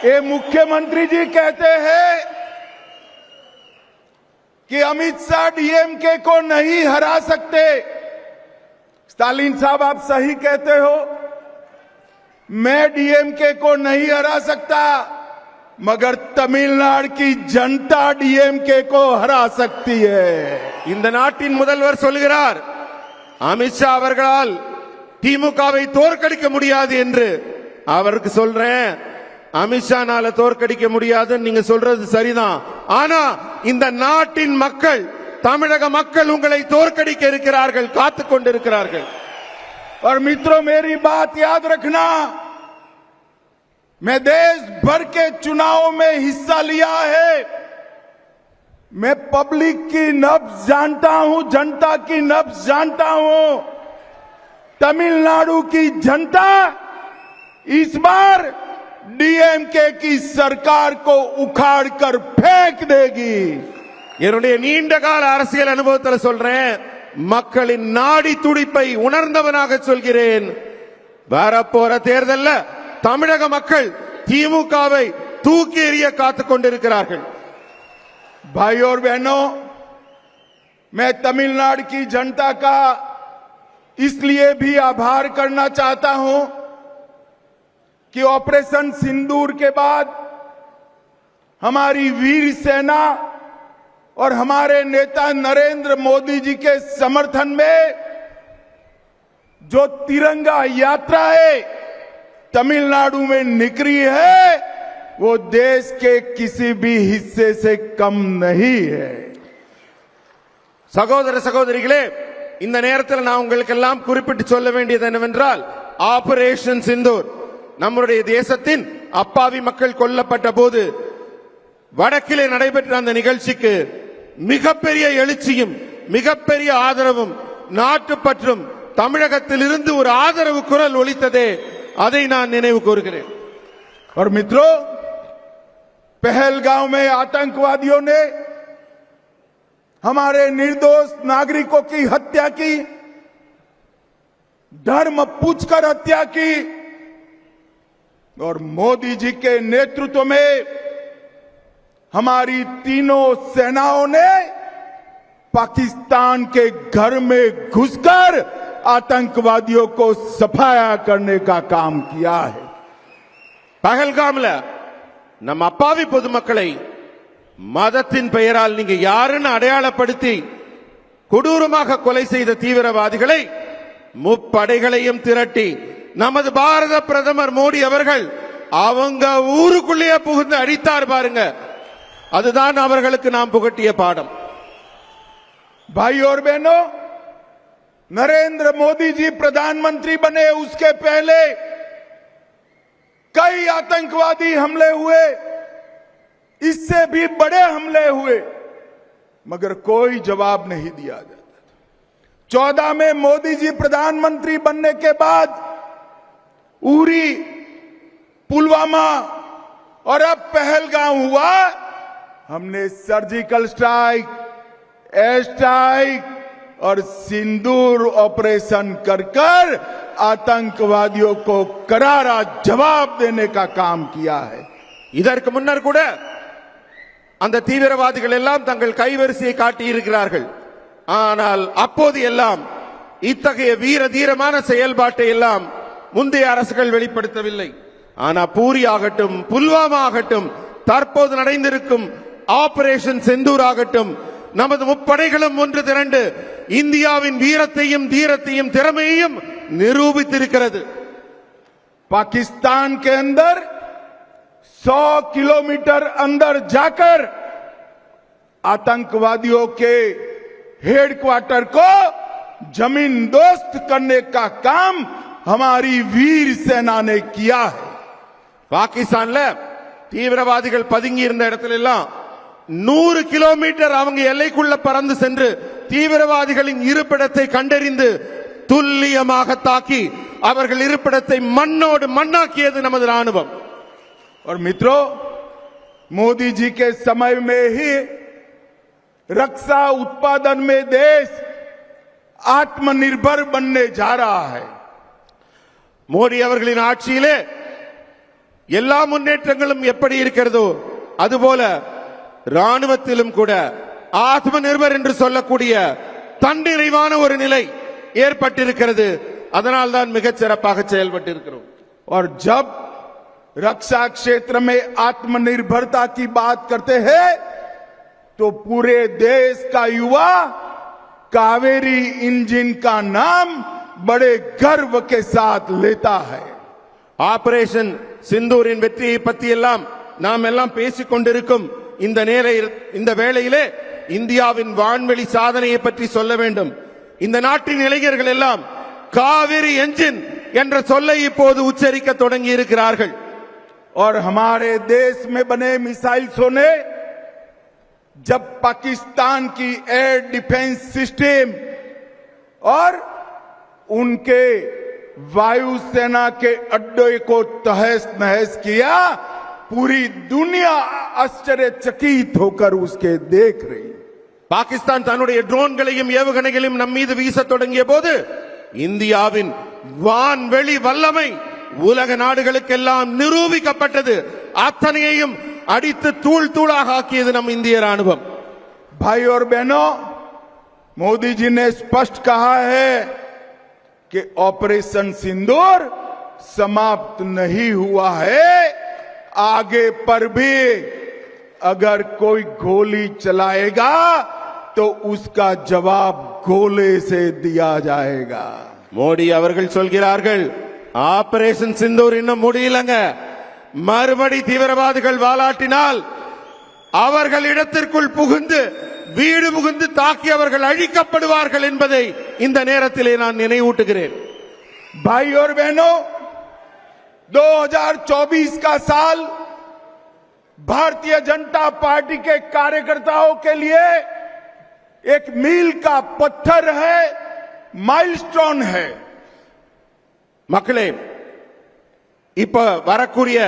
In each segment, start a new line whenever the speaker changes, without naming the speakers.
ये मुख्यमंत्री जी कहते हैं कि अमित शाह डीएमके को नहीं हरा सकते। स्टालिन साहब, आप सही कहते हो, मैं डीएमके को नहीं हरा सकता, मगर तमिलनाडु की जनता डीएमके को हरा सकती है।
இந்த நாட்டின் முதல்வர் சொல்கிறார், அமித்ஷா அவர்களால் திமுகவை தோற்கடிக்க முடியாது என்று. அவருக்கு சொல்றேன், அமித்ஷானால தோற்கடிக்க முடியாதுன்னு நீங்க சொல்றது சரிதான். ஆனா இந்த நாட்டின் மக்கள், தமிழக மக்கள் உங்களை தோற்கடிக்க இருக்கிறார்கள், காத்துக் கொண்டிருக்கிறார்கள்.
और मित्रों, मेरी बात याद रखना, मैं देश भर के चुनाव में हिस्सा लिया है। मैं पब्लिक की नब्ज जानता हूं, जनता की नब्ज जानता हूं। तमिलनाडु की जनता इस बार डीएमके की सरकार को उखाड़ कर फेंक देगी।
என்னுடைய நீண்ட கால அரசியல் அனுபவத்தில் சொல்றேன், மக்களின் நாடி துடிப்பை உணர்ந்தவனாக சொல்கிறேன். வரப்போற தேர்தல்ல தமிழக மக்கள் திமுகவை தூக்கி எறிய காத்துக் கொண்டிருக்கிறார்கள்.
भाई और बहनों, मैं तमिलनाडु की जनता का इसलिए भी आभार करना चाहता हूं कि ऑपरेशन सिंदूर के बाद हमारी वीर सेना और हमारे नेता नरेंद्र मोदी जी के समर्थन में जो तिरंगा यात्रा है तमिलनाडु में निकली है, वो देश के किसी भी हिस्से से कम नहीं है.
சகோதர சகோதரிகளே, இந்த நேரத்தில் நான் உங்களுக்கெல்லாம் குறிப்பிட்டு சொல்ல வேண்டியது என்னவென்றால், ஆபரேஷன் சிந்தூர் நம்முடைய தேசத்தின் அப்பாவி மக்கள் கொல்லப்பட்ட போது வடக்கிலே நடைபெற்ற அந்த நிகழ்ச்சிக்கு மிகப்பெரிய எழுச்சியும் மிகப்பெரிய ஆதரவும் நாட்டுப்பற்றும் தமிழகத்தில் இருந்து ஒரு ஆதரவு குரல் ஒலித்ததே, அதை நான் நினைவு கூறுகிறேன்.
और मित्रों, पहलगांव में आतंकवादियों ने हमारे निर्दोष नागरिकों की हत्या की, धर्म पूछकर हत्या की, और मोदी जी के नेतृत्व में हमारी तीनों सेनाओं ने पाकिस्तान के घर में घुसकर आतंकवादियों को सफाया करने का काम किया है.
பகல்காம்ல நம்ம அப்பாவி பொதுமக்களை மதத்தின் பெயரால் நீங்க யாருன்னு அடையாளப்படுத்தி கொடூரமாக கொலை செய்த தீவிரவாதிகளை முப்படைகளையும் திரட்டி நமது பாரத பிரதமர் மோடி அவர்கள் அவங்க ஊருக்குள்ளேயே புகுந்து அடித்தார் பாருங்க. அதுதான் அவர்களுக்கு நாம் புகட்டிய பாடம்.
भाई और बहनों, नरेंद्र मोदी जी प्रधानमंत्री बने उसके पहले कई आतंकवादी हमले हुए, इससे भी बड़े हमले हुए, मगर कोई जवाब नहीं दिया जाता. 14 में मोदी जी प्रधानमंत्री बनने के बाद उरी, पुलवामा और अब पहलगाम हुआ. हमने सर्जिकल स्ट्राइक, एयर स्ट्राइक और सिंदूर ऑपरेशन कर कर आतंकवादियों को करारा जवाब देने का काम किया है.
இதற்கு முன்னர் கூட அந்த தீவிரவாதிகள் எல்லாம் தங்கள் கைவரிசையை காட்டி இருக்கிறார்கள். ஆனால் அப்போது எல்லாம் இத்தகைய வீர தீரமான செயல்பாட்டை எல்லாம் முந்தைய அரசுகள் வெளிப்படுத்தவில்லை. ஆனா பூரி ஆகட்டும், புல்வாமா ஆகட்டும், தற்போது நடந்திருக்கும் ஆபரேஷன் செந்தூர் ஆகட்டும், நமது முப்படைகளும் ஒன்று திரண்டு இந்தியாவின் வீரத்தையும் தீரத்தையும் திறமையையும் நிரூபித்திருக்கிறது.
पाकिस्तान के अंदर 100 किलोमीटर अंदर जाकर आतंकवादियों के हेडक्वार्टर को जमीन दोस्त करने का काम हमारी वीर सेना ने किया है.
பாகிஸ்தான்ல தீவிரவாதிகள் பதுங்கி இருந்த இடத்துல எல்லாம் 100 கிலோமீட்டர் அவங்க எல்லைக்குள்ள பறந்து சென்று தீவிரவாதிகளின் இருப்பிடத்தை கண்டறிந்து துல்லியமாக தாக்கி அவர்கள் இருப்பிடத்தை மண்ணோடு மண்ணாக்கியது நமது ராணுவம்.
और मित्रों, मोदी जी के समय में ही रक्षा उत्पादन में देश आत्मनिर्भर बनने जा रहा है.
மோடி அவர்களின் ஆட்சியிலே எல்லா முன்னேற்றங்களும் எப்படி இருக்கிறதோ அதுபோல ராணுவத்திலும் கூட ஆத்ம நிர்பர் என்று சொல்லக்கூடிய தன்னிறைவான ஒரு நிலை ஏற்பட்டிருக்கிறது. அதனால் தான் மிகச் சிறப்பாக செயல்பட்டிருக்கிறோம்.
और जब रक्षा क्षेत्र में आत्मनिर्भरता की बात करते हैं तो पूरे देश का युवा कावेरी इंजन का नाम बड़े गर्व के साथ लेता है.
ஆபரேஷன் சிந்தூரின் வெற்றியை பற்றி எல்லாம் நாம் எல்லாம் பேசிக் கொண்டிருக்கும் இந்த வேளையிலே இந்தியாவின் வான்வெளி சாதனையை பற்றி சொல்ல வேண்டும். இந்த நாட்டின் இளைஞர்கள் எல்லாம் காவிரி என்ஜின் என்ற சொல்லை இப்போது உச்சரிக்க தொடங்கி இருக்கிறார்கள்.
और हमारे देश में बने मिसाइल्सों ने जब पाकिस्तान की एयर डिफेंस सिस्टम और उनके वायुसेना के अड्डे को तहस नहस किया, पूरी दुनिया आश्चर्यचकित होकर उसके देख रही.
பாகிஸ்தான் தன்னுடைய ட்ரோன்களையும் ஏவுகணைகளையும் நம் மீது வீச தொடங்கிய போது இந்தியாவின் வான்வெளி வல்லமை உலக நாடுகளுக்கெல்லாம் நிரூபிக்கப்பட்டது. அத்தனையையும் அடித்து தூள் தூளாக ஆக்கியது நம் இந்திய ராணுவம்.
भाई और बहनों, मोदी जी ने स्पष्ट कहा है कि ऑपरेशन सिंदूर समाप्त नहीं हुआ है. आगे पर भी अगर कोई गोली चलाएगा तो उसका जवाब गोले से दिया जाएगा.
மோடி அவர்கள் சொல்கிறார்கள், ஆபரேஷன் சிந்தூர் இன்னும் முடியலங்க. மறுபடி தீவிரவாதிகள் வாலாட்டினால் அவர்கள் இடத்திற்குள் புகுந்து வீடு புகுந்து தாக்கி அவர்கள் அழிக்கப்படுவார்கள் என்பதை இந்த நேரத்திலே நான் நினைவூட்டுகிறேன்.
भाई और बहनों, 2024 का साल भारतीय जनता पार्टी के कार्यकर्ताओं के लिए एक मील का पत्थर है, माइलस्टोन है.
மக்களே, இப்ப வரக்கூடிய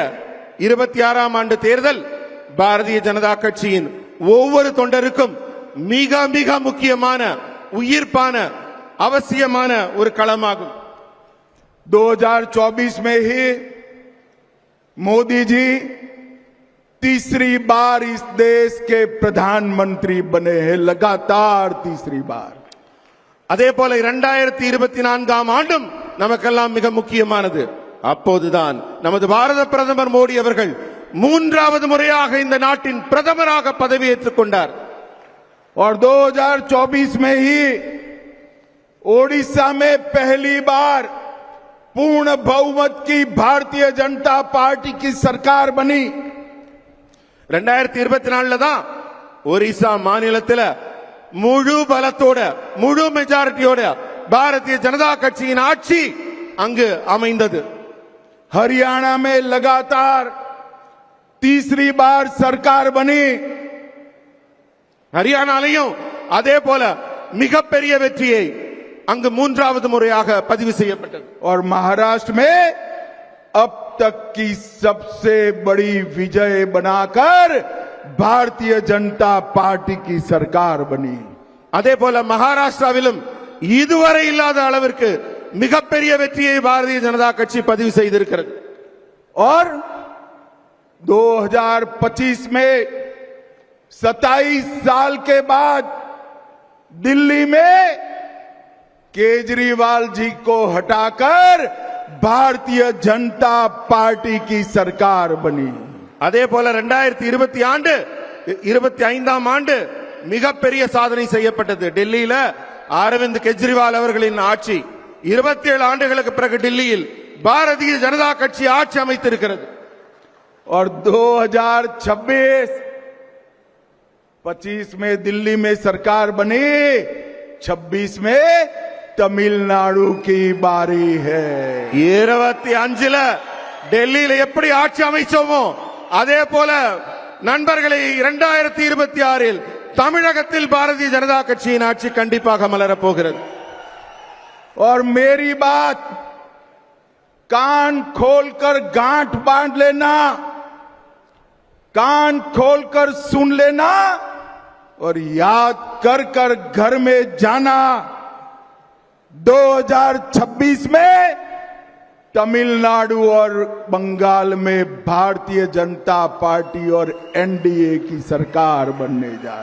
26ஆம் ஆண்டு தேர்தல் பாரதிய ஜனதா கட்சியின் ஒவ்வொரு தொண்டருக்கும் மிக மிக முக்கியமான உயிர்ப்பான அவசியமான ஒரு களமாகும்.
2024 में ही मोदी जी तीसरी बार इस देश के प्रधानमंत्री बने हैं, लगातार तीसरी बार.
அதே போல 2024ஆம் ஆண்டும் நமக்கெல்லாம் மிக முக்கியமானது. அப்போதுதான் நமது பாரத பிரதமர் மோடி அவர்கள் 3வது முறையாக இந்த நாட்டின் பிரதமராக பதவியேற்றுக் கொண்டார்.
और 2024 में ही ओडिशा में पहली बार पूर्ण बहुमत की भारतीय जनता पार्टी की सरकार बनी.
2024 தான் ஒரிசா மாநிலத்தில் முழு பலத்தோட முழு மெஜாரிட்டியோட பாரதிய ஜனதா கட்சியின் ஆட்சி அங்கு அமைந்தது.
हरियाणा में लगातार तीसरी बार सरकार बनी.
ஹரியானாலையும் அதே போல மிகப்பெரிய வெற்றியை அங்கு 3வது முறையாக பதிவு செய்யப்பட்டது.
और महाराष्ट्र में अब तक की सबसे बड़ी विजय बनाकर भारतीय जनता पार्टी की सरकार बनी.
அதே போல மகாராஷ்டிராவிலும் இதுவரை இல்லாத அளவிற்கு மிகப்பெரிய வெற்றியை பாரதிய ஜனதா கட்சி பதிவு செய்திருக்கிறது.
और 2025 में 27 साल के बाद दिल्ली में केजरीवाल जी को हटाकर भारतीय जनता पार्टी की सरकार बनी.
அதே போல 2025ஆம் ஆண்டு மிகப்பெரிய சாதனை செய்யப்பட்டது. டெல்லியில அரவிந்த் கெஜ்ரிவால் அவர்களின் ஆட்சி 27 ஆண்டுகளுக்கு பிறகு டெல்லியில் பாரதிய ஜனதா கட்சி ஆட்சி அமைத்திருக்கிறது.
और 2025 में दिल्ली में सरकार बनी, 26 में तमिलनाडु की बारी है.
25ல டெல்லியில எப்படி ஆட்சி அமைச்சோமோ அதே போல நண்பர்களை 2026இல் தமிழகத்தில் பாரதிய ஜனதா கட்சியின் ஆட்சி கண்டிப்பாக மலரப் போகிறது.
और मेरी बात कान खोलकर गांठ बांध लेना, कान खोलकर सुन लेना और याद कर कर घर में जाना. 2026 में तमिलनाडु और बंगाल में भारतीय जनता पार्टी और एनडीए की सरकार बनने जा रही है।